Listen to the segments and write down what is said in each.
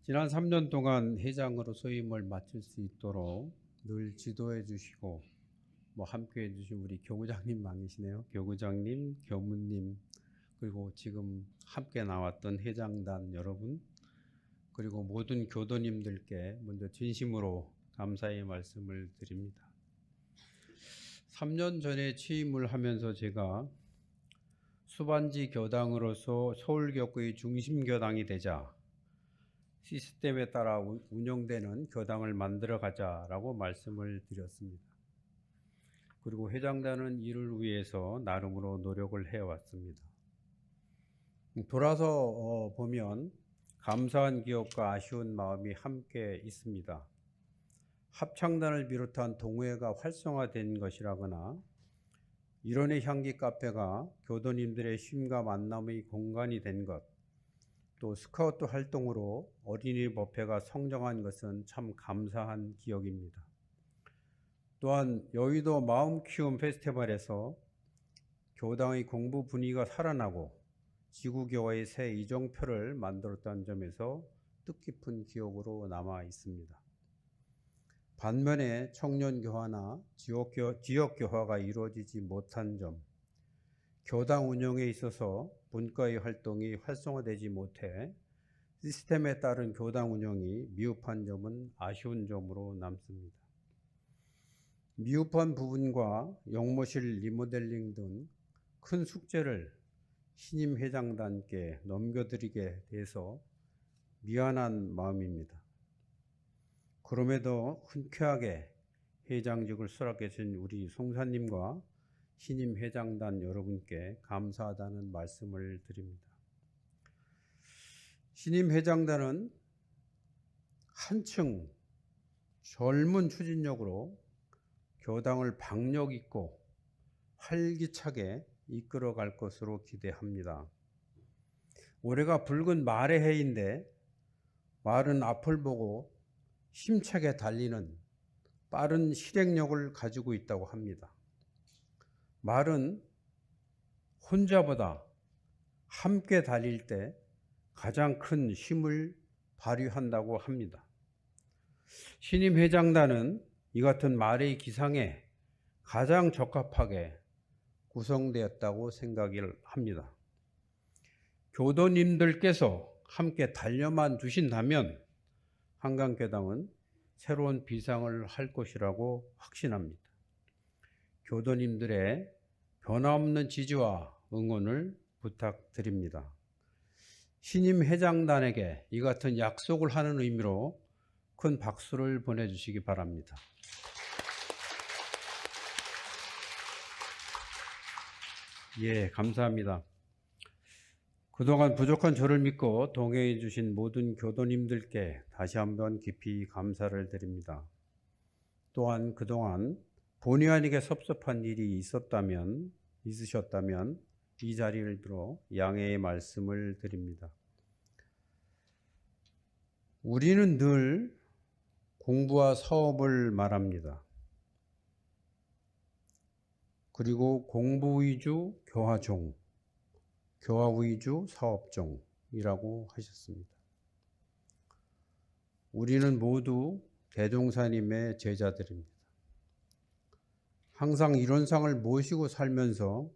지난 3년 동안 회장으로 소임을 맡을 수 있도록 늘 지도해 주시고 함께 해 주신 우리 교구장님 많으시네요. 교구장님, 교무님, 그리고 지금 함께 나왔던 회장단 여러분, 그리고 모든 교도님들께 먼저 진심으로 감사의 말씀을 드립니다. 3년 전에 취임을 하면서 제가 수반지 교당으로서 서울교구의 중심 교당이 되자 시스템에 따라 운영되는 교당을 만들어 가자라고 말씀을 드렸습니다. 그리고 회장단은 이를 위해서 나름으로 노력을 해왔습니다. 돌아서 보면 감사한 기억과 아쉬운 마음이 함께 있습니다. 합창단을 비롯한 동호회가 활성화된 것이라거나 일원의 향기 카페가 교도님들의 쉼과 만남의 공간이 된 것, 또 스카우트 활동으로 어린이 법회가 성장한 것은 참 감사한 기억입니다. 또한 여의도 마음키움 페스티벌에서 교당의 공부 분위기가 살아나고 지구교회의 새 이정표를 만들었다는 점에서 뜻깊은 기억으로 남아 있습니다. 반면에 청년교화나 지역교화가 이루어지지 못한 점, 교당 운영에 있어서 분과의 활동이 활성화되지 못해 시스템에 따른 교당 운영이 미흡한 점은 아쉬운 점으로 남습니다. 미흡한 부분과 영모실 리모델링 등 큰 숙제를 신임 회장단께 넘겨드리게 돼서 미안한 마음입니다. 그럼에도 흔쾌하게 회장직을 수락해 주신 우리 송사님과 신임 회장단 여러분께 감사하다는 말씀을 드립니다. 신임 회장단은 한층 젊은 추진력으로 교당을 박력 있고 활기차게 이끌어갈 것으로 기대합니다. 올해가 붉은 말의 해인데 말은 앞을 보고 힘차게 달리는 빠른 실행력을 가지고 있다고 합니다. 말은 혼자보다 함께 달릴 때 가장 큰 힘을 발휘한다고 합니다. 신임 회장단은 이 같은 말의 기상에 가장 적합하게 구성되었다고 생각을 합니다. 교도님들께서 함께 달려만 두신다면 한강교당은 새로운 비상을 할 것이라고 확신합니다. 교도님들의 변함없는 지지와 응원을 부탁드립니다. 신임 회장단에게 이 같은 약속을 하는 의미로 큰 박수를 보내주시기 바랍니다. 예, 감사합니다. 그동안 부족한 저를 믿고 동행해 주신 모든 교도님들께 다시 한번 깊이 감사를 드립니다. 또한 그동안 본의 아니게 섭섭한 일이 있으셨다면 이 자리를 들어 양해의 말씀을 드립니다. 우리는 늘 공부와 사업을 말합니다. 그리고 공부 위주 교화종, 교화 위주 사업종이라고 하셨습니다. 우리는 모두 대종사님의 제자들입니다. 항상 이론상을 모시고 살면서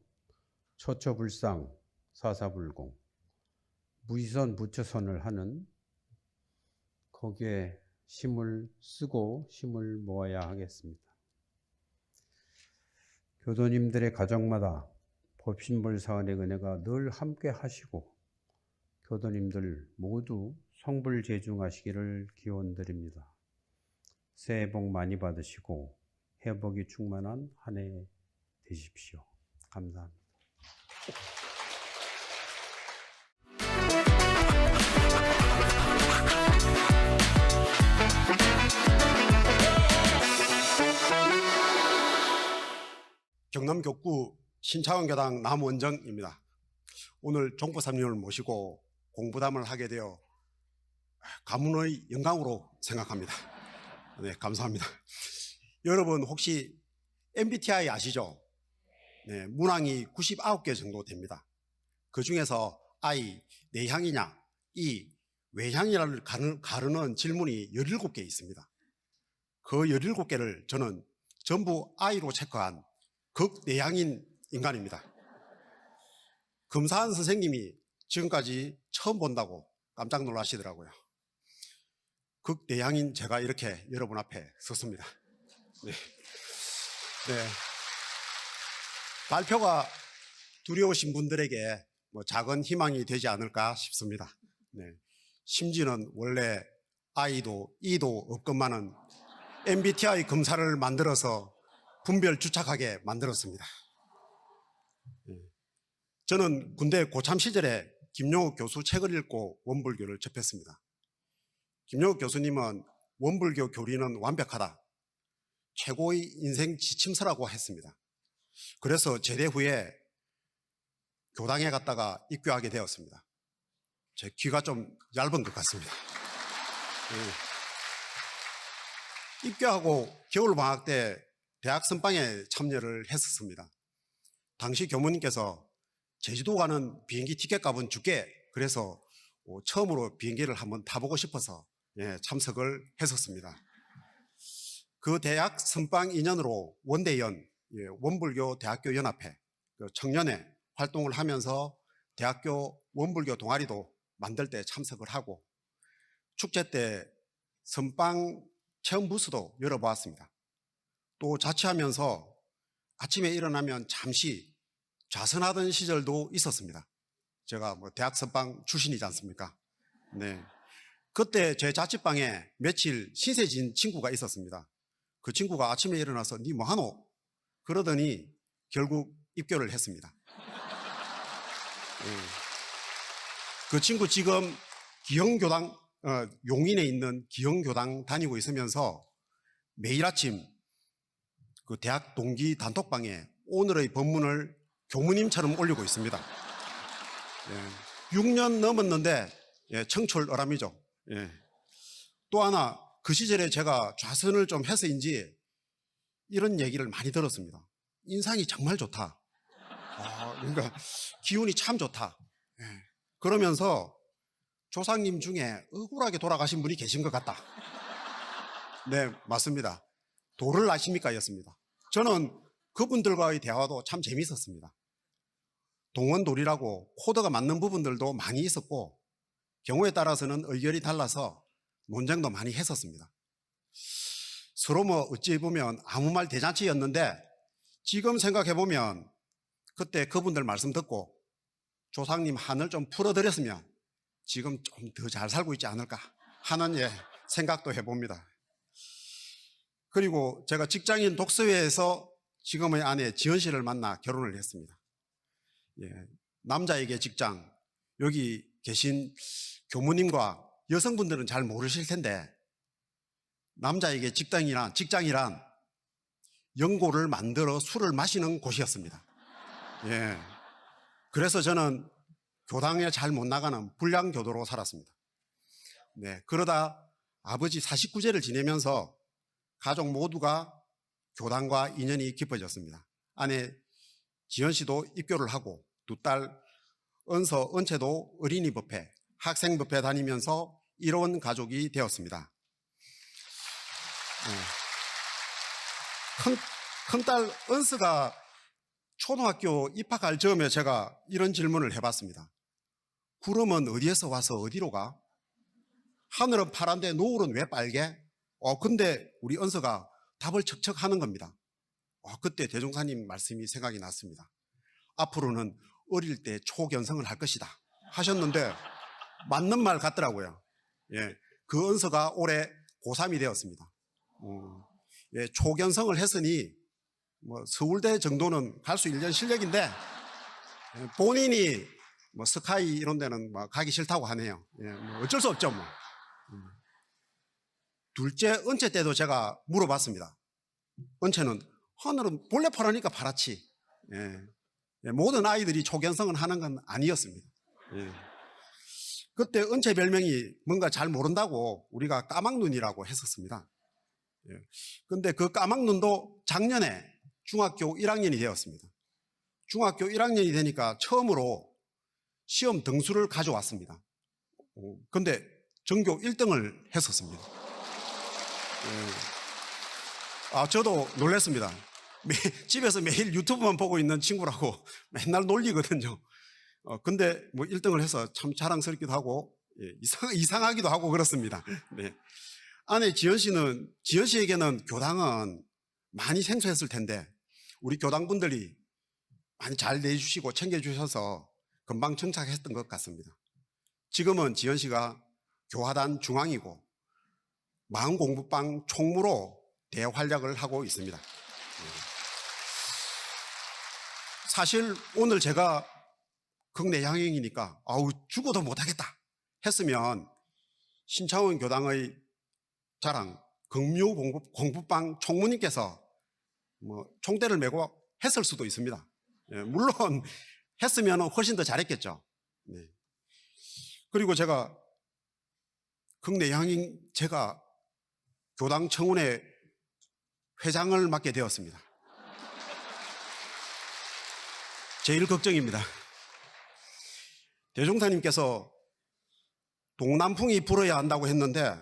처처불상, 사사불공, 무이선 부처선을 하는 거기에 힘을 쓰고 힘을 모아야 하겠습니다. 교도님들의 가정마다 법신불사은의 은혜가 늘 함께 하시고 교도님들 모두 성불재중하시기를 기원드립니다. 새해 복 많이 받으시고 회복이 충만한 한 해 되십시오. 감사합니다. 경남교구 신차원교당 남원정입니다. 오늘 종보사님을 모시고 공부담을 하게 되어 가문의 영광으로 생각합니다. 네, 감사합니다. 여러분 혹시 MBTI 아시죠? 네, 문항이 99개 정도 됩니다. 그 중에서 I, 내향이냐, E, 외향이를 가르는 질문이 17개 있습니다. 그 17개를 저는 전부 I로 체크한 극내향인 인간입니다. 검사한 선생님이 지금까지 처음 본다고 깜짝 놀라시더라고요. 극내향인 제가 이렇게 여러분 앞에 섰습니다. 네. 네. 발표가 두려우신 분들에게 작은 희망이 되지 않을까 싶습니다. 네. 심지어는 원래 I도 E도 없건만은 MBTI 검사를 만들어서 분별 주착하게 만들었습니다. 저는 군대 고참 시절에 김용욱 교수 책을 읽고 원불교를 접했습니다. 김용욱 교수님은 원불교 교리는 완벽하다, 최고의 인생 지침서라고 했습니다. 그래서 제대 후에 교당에 갔다가 입교하게 되었습니다. 제 귀가 좀 얇은 것 같습니다. 입교하고 겨울방학 때 대학 선방에 참여를 했었습니다. 당시 교무님께서 제주도 가는 비행기 티켓 값은 줄게, 그래서 처음으로 비행기를 한번 타보고 싶어서 참석을 했었습니다. 그 대학 선방 인연으로 원대연, 원불교 대학교 연합회 청년회 활동을 하면서 대학교 원불교 동아리도 만들 때 참석을 하고, 축제 때 선방 체험 부스도 열어보았습니다. 또 자취하면서 아침에 일어나면 잠시 좌선하던 시절도 있었습니다. 제가 대학 선방 출신이지 않습니까? 네. 그때 제 자취방에 며칠 신세진 친구가 있었습니다. 그 친구가 아침에 일어나서 니 뭐하노? 그러더니 결국 입교를 했습니다. 그 친구 지금 기영교당, 용인에 있는 기영교당 다니고 있으면서 매일 아침 그 대학 동기 단톡방에 오늘의 법문을 교무님처럼 올리고 있습니다. 6년 넘었는데 청출어람이죠. 또 하나, 그 시절에 제가 좌선을 좀 해서인지 이런 얘기를 많이 들었습니다. 인상이 정말 좋다. 그러니까 기운이 참 좋다. 그러면서 조상님 중에 억울하게 돌아가신 분이 계신 것 같다. 네, 맞습니다. 도를 아십니까? 였습니다. 저는 그분들과의 대화도 참 재미있었습니다. 동원돌이라고 코드가 맞는 부분들도 많이 있었고, 경우에 따라서는 의견이 달라서 논쟁도 많이 했었습니다. 서로 어찌 보면 아무 말 대잔치였는데, 지금 생각해보면 그때 그분들 말씀 듣고 조상님 한을 좀 풀어드렸으면 지금 좀 더 잘 살고 있지 않을까 하는 생각도 해봅니다. 그리고 제가 직장인 독서회에서 지금의 아내 지연 씨를 만나 결혼을 했습니다. 남자에게 직장, 여기 계신 교무님과 여성분들은 잘 모르실 텐데, 남자에게 직장이란 연고를 만들어 술을 마시는 곳이었습니다. 그래서 저는 교당에 잘 못 나가는 불량교도로 살았습니다. 그러다 아버지 49제를 지내면서 가족 모두가 교당과 인연이 깊어졌습니다. 아내 지연 씨도 입교를 하고, 두 딸 은채도 어린이법회, 학생법회 다니면서 이로운 가족이 되었습니다. 큰딸 은서가 초등학교 입학할 즈음에 제가 이런 질문을 해봤습니다. 구름은 어디에서 와서 어디로 가? 하늘은 파란데 노을은 왜 빨개? 근데 우리 은서가 답을 척척 하는 겁니다. 그때 대종사님 말씀이 생각이 났습니다. 앞으로는 어릴 때 초견성을 할 것이다 하셨는데 맞는 말 같더라고요. 그 은서가 올해 고3이 되었습니다. 초견성을 했으니 서울대 정도는 갈 수 있는 실력인데, 본인이 스카이 이런 데는 가기 싫다고 하네요. 어쩔 수 없죠. 둘째 은채 때도 제가 물어봤습니다. 은채는 하늘은 본래 파라니까 파랗지. 모든 아이들이 초견성을 하는 건 아니었습니다. 그때 은채 별명이 뭔가 잘 모른다고 우리가 까막눈이라고 했었습니다. 근데 그 까막눈도 작년에 중학교 1학년이 되었습니다. 중학교 1학년이 되니까 처음으로 시험 등수를 가져왔습니다. 근데 전교 1등을 했었습니다. 저도 놀랐습니다. 집에서 매일 유튜브만 보고 있는 친구라고 맨날 놀리거든요. 근데 뭐 1등을 해서 참 자랑스럽기도 하고, 이상하기도 하고 그렇습니다. 네. 아내 지연 씨에게는 교당은 많이 생소했을 텐데, 우리 교당분들이 많이 잘 내주시고 챙겨주셔서 금방 정착했던 것 같습니다. 지금은 지연 씨가 교화단 중앙이고 마음공부방 총무로 대활약을 하고 있습니다. 사실 오늘 제가 국내 양형이니까 죽어도 못하겠다 했으면 신창원 교당의 자랑 긍묘공부방 총무님께서 총대를 메고 했을 수도 있습니다. 물론 했으면 훨씬 더 잘했겠죠. 네. 그리고 제가 국내 양형 제가 교당 청운회 회장을 맡게 되었습니다. 제일 걱정입니다. 대종사님께서 동남풍이 불어야 한다고 했는데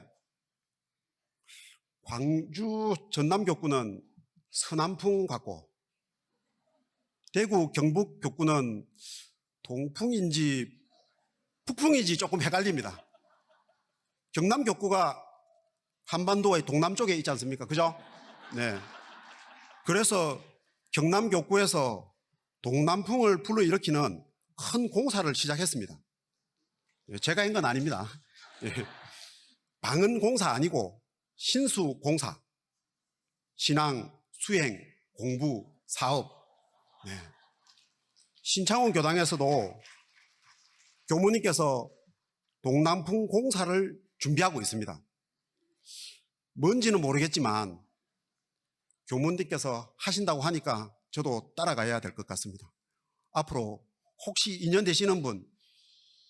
광주 전남교구는 서남풍 같고 대구 경북 교구는 동풍인지 북풍인지 조금 헷갈립니다. 경남 교구가 한반도의 동남쪽에 있지 않습니까? 그죠? 네. 그래서 경남 교구에서 동남풍을 불러일으키는 큰 공사를 시작했습니다. 제가 한 건 아닙니다. 방은 공사 아니고 신수 공사, 신앙, 수행, 공부, 사업. 네. 신창원 교당에서도 교무님께서 동남풍 공사를 준비하고 있습니다. 뭔지는 모르겠지만 교무님께서 하신다고 하니까 저도 따라가야 될 것 같습니다. 앞으로 혹시 인연 되시는 분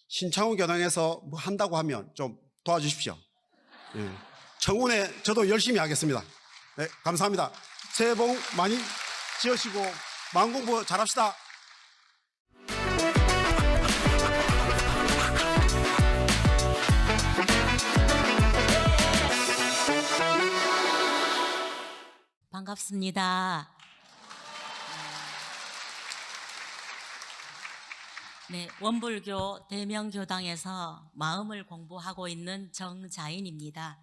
신창원 교당에서 뭐 한다고 하면 좀 도와주십시오. 청운에 저도 열심히 하겠습니다. 네, 감사합니다. 새해 복 많이 지으시고 마음 공부 잘합시다. 반갑습니다. 네, 원불교 대명교당에서 마음을 공부하고 있는 정자인입니다.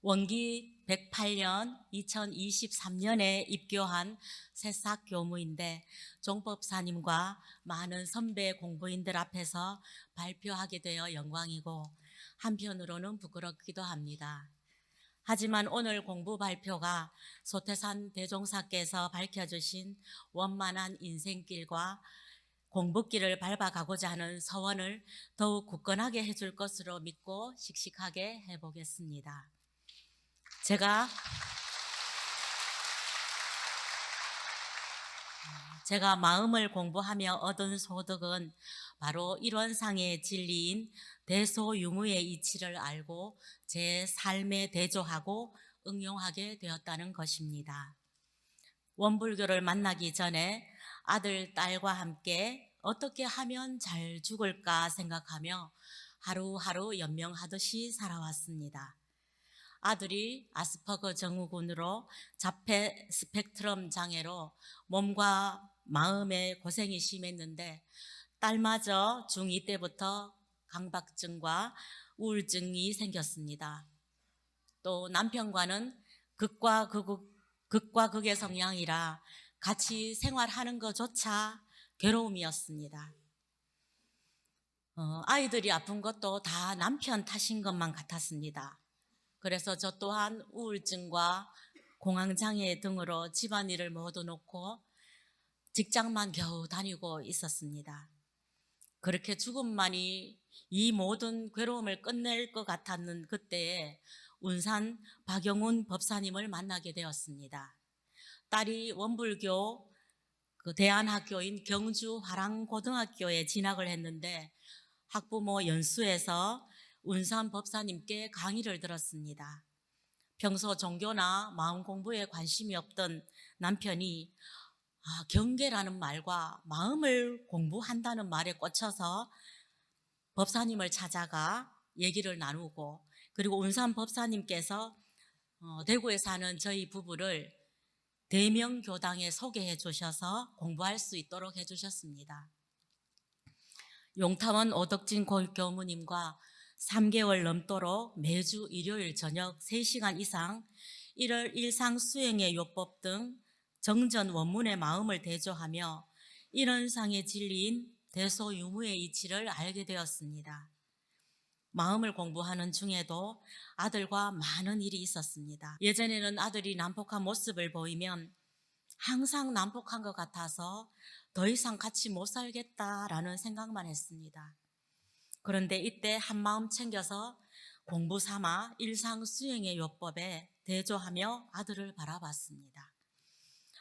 원기 108년 2023년에 입교한 새싹 교무인데 종법사님과 많은 선배 공부인들 앞에서 발표하게 되어 영광이고 한편으로는 부끄럽기도 합니다. 하지만 오늘 공부 발표가 소태산 대종사께서 밝혀주신 원만한 인생길과 공부길을 밟아가고자 하는 서원을 더욱 굳건하게 해줄 것으로 믿고 씩씩하게 해보겠습니다. 제가 마음을 공부하며 얻은 소득은 바로 일원상의 진리인 대소유무의 이치를 알고 제 삶에 대조하고 응용하게 되었다는 것입니다. 원불교를 만나기 전에 아들, 딸과 함께 어떻게 하면 잘 죽을까 생각하며 하루하루 연명하듯이 살아왔습니다. 아들이 아스퍼거 증후군으로 자폐 스펙트럼 장애로 몸과 마음에 고생이 심했는데 딸마저 중2 때부터 강박증과 우울증이 생겼습니다. 또 남편과는 극과 극의 성향이라 같이 생활하는 것조차 괴로움이었습니다. 아이들이 아픈 것도 다 남편 탓인 것만 같았습니다. 그래서 저 또한 우울증과 공황장애 등으로 집안일을 모두 놓고 직장만 겨우 다니고 있었습니다. 그렇게 죽음만이 이 모든 괴로움을 끝낼 것 같았는 그때에 운산 박영훈 법사님을 만나게 되었습니다. 딸이 원불교 대안학교인 경주 화랑고등학교에 진학을 했는데 학부모 연수에서 운산 법사님께 강의를 들었습니다. 평소 종교나 마음 공부에 관심이 없던 남편이 경계라는 말과 마음을 공부한다는 말에 꽂혀서 법사님을 찾아가 얘기를 나누고, 그리고 운산 법사님께서 대구에 사는 저희 부부를 대명교당에 소개해 주셔서 공부할 수 있도록 해주셨습니다. 용타원 오덕진 교무님과 3개월 넘도록 매주 일요일 저녁 3시간 이상 일상 수행의 요법 등 정전 원문의 마음을 대조하며 일원상의 진리인 대소유무의 이치를 알게 되었습니다. 마음을 공부하는 중에도 아들과 많은 일이 있었습니다. 예전에는 아들이 난폭한 모습을 보이면 항상 난폭한 것 같아서 더 이상 같이 못 살겠다라는 생각만 했습니다. 그런데 이때 한마음 챙겨서 공부 삼아 일상 수행의 요법에 대조하며 아들을 바라봤습니다.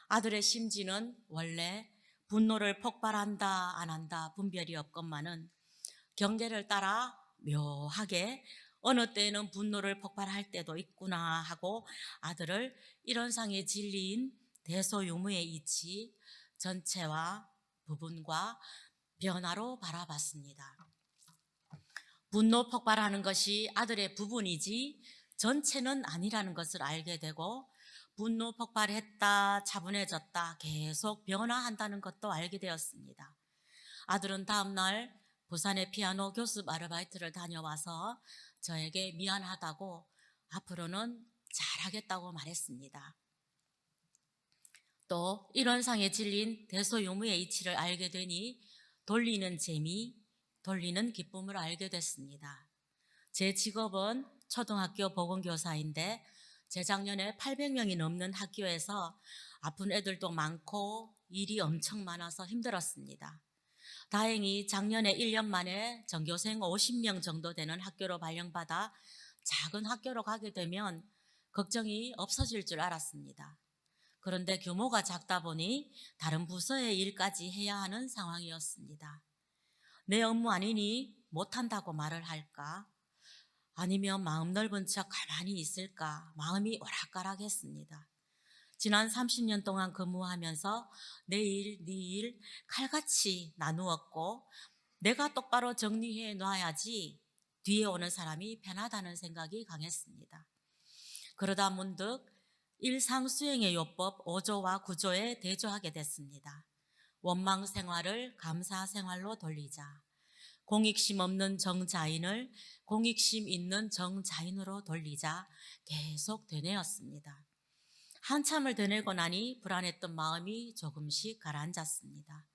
아들의 심지는 원래 분노를 폭발한다 안 한다 분별이 없건만은 경계를 따라 묘하게 어느 때에는 분노를 폭발할 때도 있구나 하고 아들을 일원상의 진리인 대소유무의 이치 전체와 부분과 변화로 바라봤습니다. 분노 폭발하는 것이 아들의 부분이지 전체는 아니라는 것을 알게 되고, 분노 폭발했다 차분해졌다 계속 변화한다는 것도 알게 되었습니다. 아들은 다음날 부산의 피아노 교습 아르바이트를 다녀와서 저에게 미안하다고 앞으로는 잘하겠다고 말했습니다. 또 일원상의 진리인 대소유무의 이치를 알게 되니 돌리는 재미, 돌리는 기쁨을 알게 됐습니다. 제 직업은 초등학교 보건교사인데 재작년에 800명이 넘는 학교에서 아픈 애들도 많고 일이 엄청 많아서 힘들었습니다. 다행히 작년에 1년 만에 전교생 50명 정도 되는 학교로 발령받아 작은 학교로 가게 되면 걱정이 없어질 줄 알았습니다. 그런데 규모가 작다 보니 다른 부서의 일까지 해야 하는 상황이었습니다. 내 업무 아니니 못한다고 말을 할까? 아니면 마음 넓은 척 가만히 있을까? 마음이 오락가락했습니다. 지난 30년 동안 근무하면서 내 일, 네 일 칼같이 나누었고 내가 똑바로 정리해 놔야지 뒤에 오는 사람이 편하다는 생각이 강했습니다. 그러다 문득 일상수행의 요법 5조와 9조에 대조하게 됐습니다. 원망 생활을 감사 생활로 돌리자. 공익심 없는 정자인을 공익심 있는 정자인으로 돌리자 계속 되뇌었습니다. 한참을 되뇌고 나니 불안했던 마음이 조금씩 가라앉았습니다.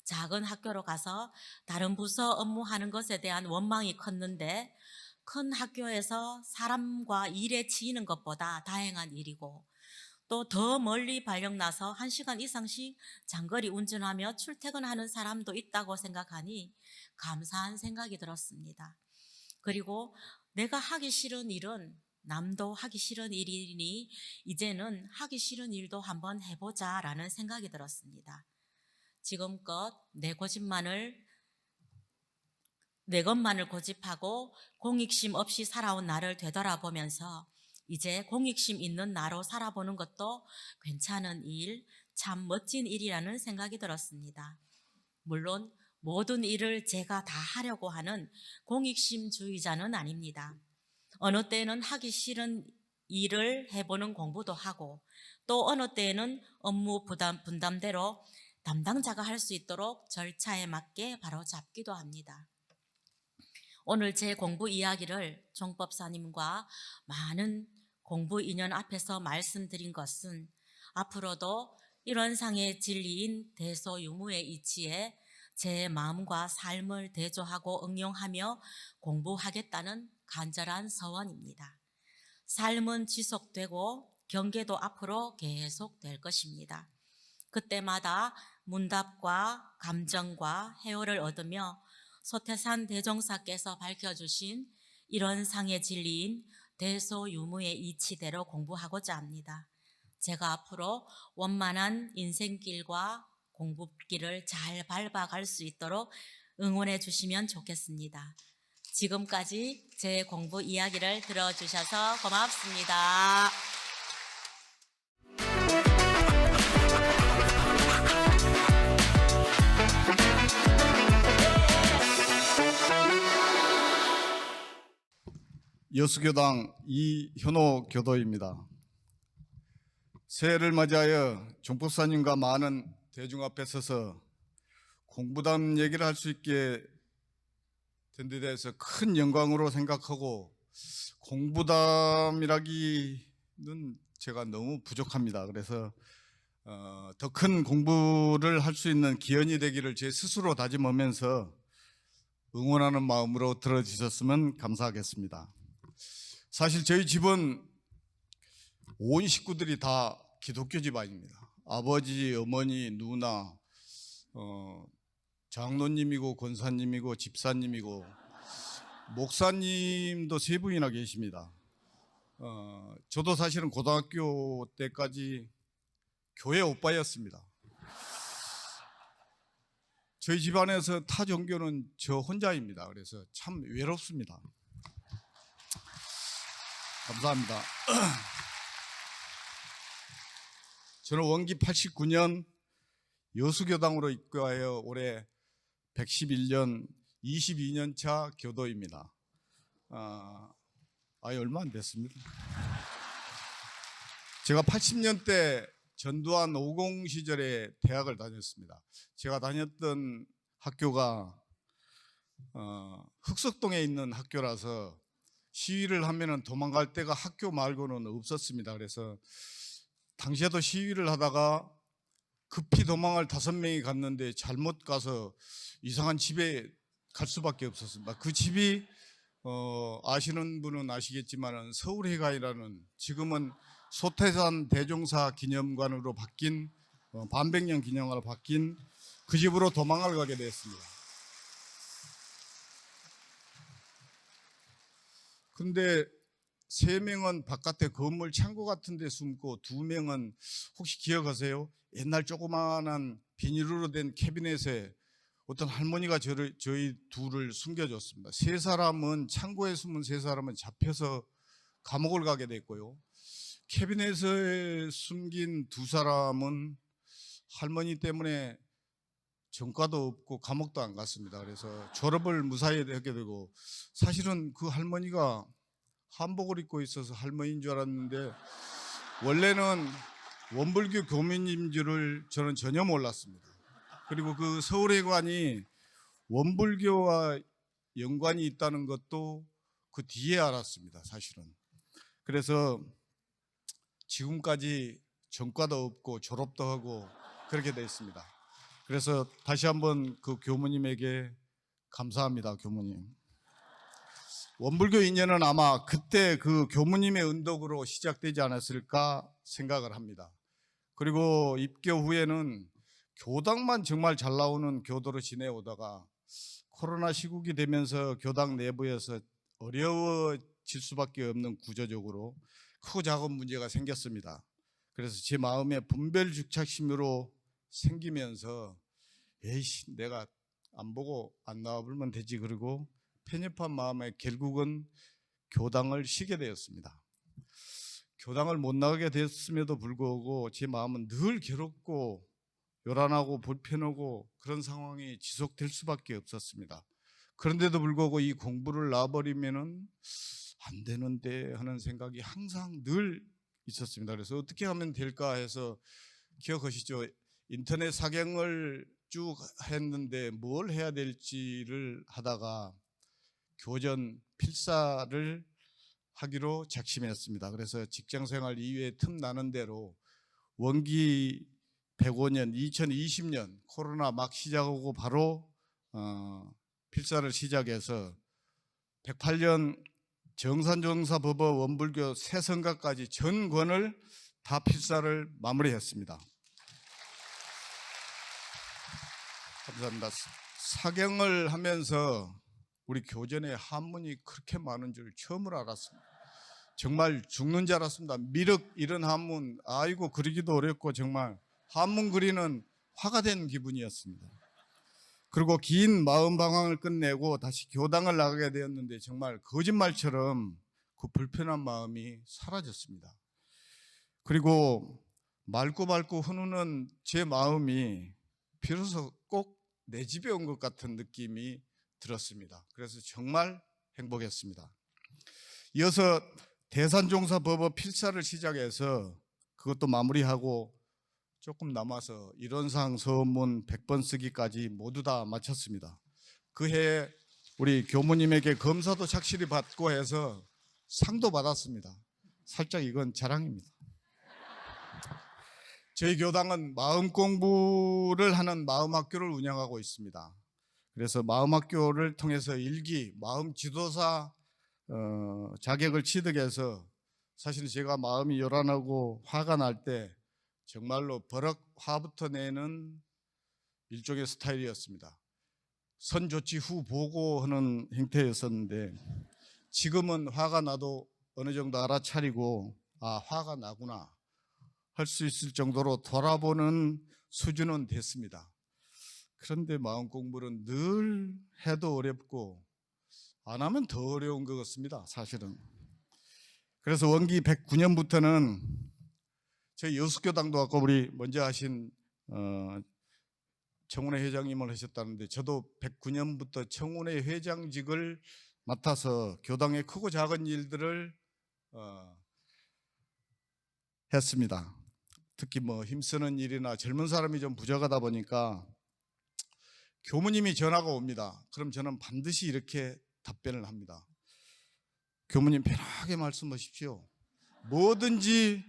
작은 학교로 가서 다른 부서 업무하는 것에 대한 원망이 컸는데 큰 학교에서 사람과 일에 치이는 것보다 다행한 일이고 또 더 멀리 발령나서 1시간 이상씩 장거리 운전하며 출퇴근하는 사람도 있다고 생각하니 감사한 생각이 들었습니다. 그리고 내가 하기 싫은 일은 남도 하기 싫은 일이니 이제는 하기 싫은 일도 한번 해보자라는 생각이 들었습니다. 지금껏 내 것만을 고집하고 공익심 없이 살아온 나를 되돌아보면서 이제 공익심 있는 나로 살아보는 것도 괜찮은 일, 참 멋진 일이라는 생각이 들었습니다. 물론 모든 일을 제가 다 하려고 하는 공익심주의자는 아닙니다. 어느 때에는 하기 싫은 일을 해보는 공부도 하고 또 어느 때에는 업무 분담대로 담당자가 할 수 있도록 절차에 맞게 바로잡기도 합니다. 오늘 제 공부 이야기를 종법사님과 많은 공부 인연 앞에서 말씀드린 것은 앞으로도 일원상의 진리인 대소유무의 이치에 제 마음과 삶을 대조하고 응용하며 공부하겠다는 간절한 서원입니다. 삶은 지속되고 경계도 앞으로 계속될 것입니다. 그때마다 문답과 감정과 해오를 얻으며 소태산 대종사께서 밝혀주신 일원상의 진리인 대소유무의 이치대로 공부하고자 합니다. 제가 앞으로 원만한 인생길과 공부길을 잘 밟아갈 수 있도록 응원해 주시면 좋겠습니다. 지금까지 제 공부 이야기를 들어주셔서 고맙습니다. 여수교당 이현호 교도입니다. 새해를 맞이하여 종법사님과 많은 대중 앞에 서서 공부담 얘기를 할 수 있게 된 데 대해서 큰 영광으로 생각하고, 공부담이라기는 제가 너무 부족합니다. 그래서 더 큰 공부를 할 수 있는 기원이 되기를 제 스스로 다짐하면서 응원하는 마음으로 들어주셨으면 감사하겠습니다. 사실 저희 집은 온 식구들이 다 기독교 집안입니다. 아버지, 어머니, 누나, 장로님이고 권사님이고 집사님이고 목사님도 3분이나 계십니다. 저도 사실은 고등학교 때까지 교회 오빠였습니다. 저희 집안에서 타 종교는 저 혼자입니다. 그래서 참 외롭습니다. 감사합니다. 저는 원기 89년 여수교당으로 입교하여 올해 111년 22년 차 교도입니다. 얼마 안 됐습니다. 제가 80년대 전두환 50 시절에 대학을 다녔습니다. 제가 다녔던 학교가 흑석동에 있는 학교라서 시위를 하면은 도망갈 데가 학교 말고는 없었습니다. 그래서 당시에도 시위를 하다가 급히 도망을 5명이 갔는데 잘못 가서 이상한 집에 갈 수밖에 없었습니다. 그 집이 아시는 분은 아시겠지만 서울회관이라는, 지금은 소태산 대종사 기념관으로 바뀐, 반백년 기념관으로 바뀐 그 집으로 도망을 가게 됐습니다. 근데 3명은 바깥에 건물 창고 같은 데 숨고, 2명은 혹시 기억하세요? 옛날 조그마한 비닐로 된 캐비넷에 어떤 할머니가 저희 둘을 숨겨줬습니다. 3사람은, 창고에 숨은 3사람은 잡혀서 감옥을 가게 됐고요. 캐비넷에 숨긴 2사람은 할머니 때문에 전과도 없고 감옥도 안 갔습니다. 그래서 졸업을 무사히 하게 되고, 사실은 그 할머니가 한복을 입고 있어서 할머니인 줄 알았는데 원래는 원불교 교민인 줄을 저는 전혀 몰랐습니다. 그리고 그 서울회관이 원불교와 연관이 있다는 것도 그 뒤에 알았습니다, 사실은. 그래서 지금까지 전과도 없고 졸업도 하고 그렇게 되어 있습니다. 그래서 다시 한번 그 교무님에게 감사합니다, 교무님. 원불교 인연은 아마 그때 그 교무님의 은덕으로 시작되지 않았을까 생각을 합니다. 그리고 입교 후에는 교당만 정말 잘 나오는 교도로 지내오다가 코로나 시국이 되면서 교당 내부에서 어려워질 수밖에 없는 구조적으로 크고 작은 문제가 생겼습니다. 그래서 제 마음에 분별죽착심으로 생기면서 에이씨, 내가 안 보고 안 나와보면 되지, 그러고 편협한 마음에 결국은 교당을 쉬게 되었습니다. 교당을 못 나가게 됐음에도 불구하고 제 마음은 늘 괴롭고 요란하고 불편하고 그런 상황이 지속될 수밖에 없었습니다. 그런데도 불구하고 이 공부를 놔버리면은 안 되는데 하는 생각이 항상 늘 있었습니다. 그래서 어떻게 하면 될까 해서, 기억하시죠? 인터넷 사경을 쭉 했는데 뭘 해야 될지를 하다가 교전 필사를 하기로 작심했습니다. 그래서 직장생활 이후에 틈 나는 대로 원기 105년 2020년 코로나 막 시작하고 바로 필사를 시작해서 108년 정산정사법어 원불교 새성가까지 전 권을 다 필사를 마무리했습니다. 감사합니다. 사경을 하면서 우리 교전에 한문이 그렇게 많은 줄 처음으로 알았습니다. 정말 죽는 줄 알았습니다. 미륵 이런 한문, 아이고 그리기도 어렵고 정말 한문 그리는 화가 된 기분이었습니다. 그리고 긴 마음 방황을 끝내고 다시 교당을 나가게 되었는데 정말 거짓말처럼 그 불편한 마음이 사라졌습니다. 그리고 맑고 밝고 훈훈한 제 마음이 비로소 꼭 내 집에 온 것 같은 느낌이 들었습니다. 그래서 정말 행복했습니다. 이어서 대산종사법의 필사를 시작해서 그것도 마무리하고 조금 남아서 이론상 서문 100번 쓰기까지 모두 다 마쳤습니다. 그해 우리 교무님에게 검사도 착실히 받고 해서 상도 받았습니다. 살짝 이건 자랑입니다. 저희 교당은 마음 공부를 하는 마음학교를 운영하고 있습니다. 그래서 마음학교를 통해서 일기 마음 지도사 자격을 취득해서 사실 제가 마음이 요란하고 화가 날 때 정말로 버럭 화부터 내는 일종의 스타일이었습니다. 선조치 후 보고하는 형태였었는데 지금은 화가 나도 어느 정도 알아차리고 아 화가 나구나 할 수 있을 정도로 돌아보는 수준은 됐습니다. 그런데 마음 공부는 늘 해도 어렵고 안 하면 더 어려운 것 같습니다. 사실은. 그래서 원기 109년부터는 저희 여수교당도 아까 우리 먼저 하신 청운회 회장님을 하셨다는데 저도 109년부터 청운회 회장직을 맡아서 교당의 크고 작은 일들을 했습니다. 특히 뭐 힘쓰는 일이나 젊은 사람이 좀 부족하다 보니까 교무님이 전화가 옵니다. 그럼 저는 반드시 이렇게 답변을 합니다. 교무님 편하게 말씀하십시오. 뭐든지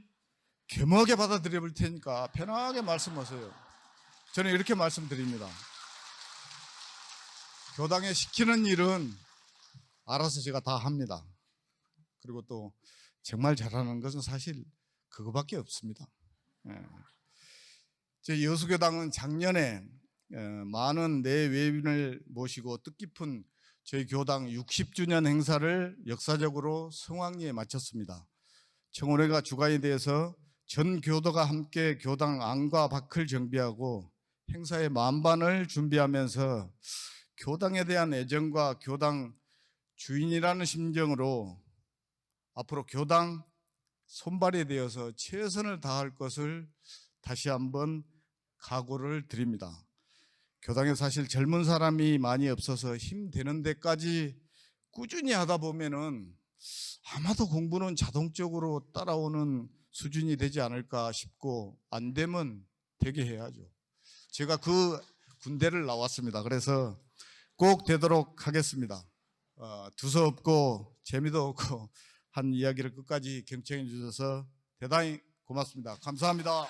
겸허하게 받아들여 볼 테니까 편하게 말씀하세요. 저는 이렇게 말씀드립니다. 교당에 시키는 일은 알아서 제가 다 합니다. 그리고 또 정말 잘하는 것은 사실 그거밖에 없습니다. 저희 여수교당은 작년에 많은 내외인을 모시고 뜻깊은 저희 교당 60주년 행사를 역사적으로 성황리에 마쳤습니다. 청원회가 주관이 돼서 전 교도가 함께 교당 안과 밖을 정비하고 행사의 만반을 준비하면서 교당에 대한 애정과 교당 주인이라는 심정으로 앞으로 교당 손발이 되어서 최선을 다할 것을 다시 한번 각오를 드립니다. 교당에 사실 젊은 사람이 많이 없어서 힘되는 데까지 꾸준히 하다 보면은 아마도 공부는 자동적으로 따라오는 수준이 되지 않을까 싶고 안 되면 되게 해야죠. 제가 그 군대를 나왔습니다. 그래서 꼭 되도록 하겠습니다. 두서없고 재미도 없고 한 이야기를 끝까지 경청해 주셔서 대단히 고맙습니다. 감사합니다.